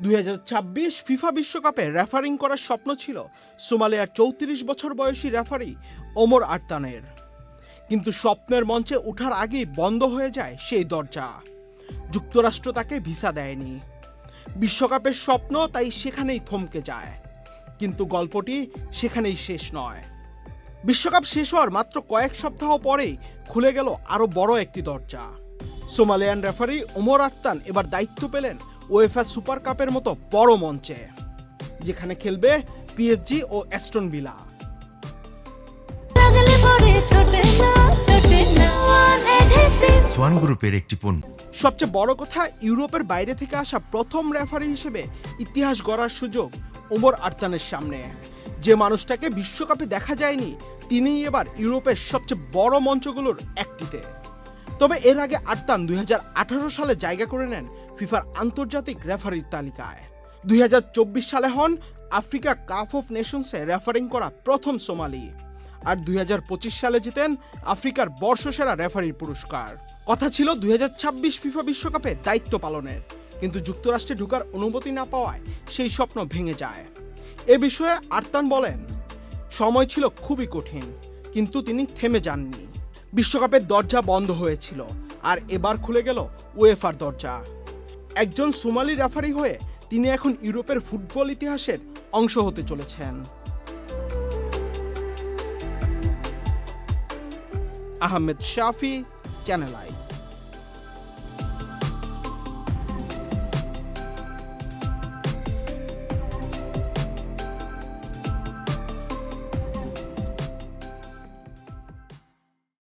2026 FIFA বিশ্বকাপে referring করার স্বপ্ন ছিল সোমালিয়ার 34 বছর বয়সী রেফারি ওমর আরতানের। কিন্তু স্বপ্নের মঞ্চে ওঠার আগেই বন্ধ হয়ে যায় সেই দরজা। যুক্তরাষ্ট্র তাকে ভিসা দেয়নি। বিশ্বকাপের স্বপ্ন তাই সেখানেই থমকে যায়। কিন্তু গল্পটি সেখানেই শেষ নয়। বিশ্বকাপ শেষ হওয়ার মাত্র কয়েক সপ্তাহ পরেই খুলে গেল আরও বড় একটি দরজা। সোমালিয়ান রেফারি ওমর আরতান এবার দায়িত্ব পেলেন উয়েফা সুপার কাপের মতো বড় মঞ্চে, যেখানে খেলবে পিএসজি ও অ্যাস্টন ভিলা। সোয়ান গ্রুপের একটি পণ্য। সবচেয়ে বড় কথা, ইউরোপের বাইরে থেকে আসা প্রথম রেফারি হিসেবে ইতিহাস গড়ার সুযোগ ওমর আরতানের সামনে। যে মানুষটাকে বিশ্বকাপে দেখা যায়নি, তিনিই এবার ইউরোপের সবচেয়ে বড় মঞ্চগুলোর একটিতে। তবে এর আগে আরতান 2018 সালে জায়গা করে নেন ফিফার আন্তর্জাতিক রেফারির তালিকায়। 2024 সালে হন আফ্রিকা কাপ অফ নেশনসে রেফারিং করা প্রথম সোমালি। আর 2025 সালে জিতেন আফ্রিকার বর্ষসেরা রেফারির পুরস্কার। কথা ছিল 2026 ফিফা বিশ্বকাপে দায়িত্ব পালনের, কিন্তু যুক্তরাষ্ট্রে ঢোকার অনুমতি না পাওয়ায় সেই স্বপ্ন ভেঙে যায়। এ বিষয়ে আরতান বলেন, সময় ছিল খুবই কঠিন, কিন্তু তিনি থেমে যাননি। বিশ্বকাপের দরজা বন্ধ হয়েছিল, আর এবার খুলে গেল উয়েফার দরজা। একজন সোমালি রেফারি হয়ে তিনি এখন ইউরোপের ফুটবল ইতিহাসের অংশ হতে চলেছেন। আহমেদ শাফি, চ্যানেল আই।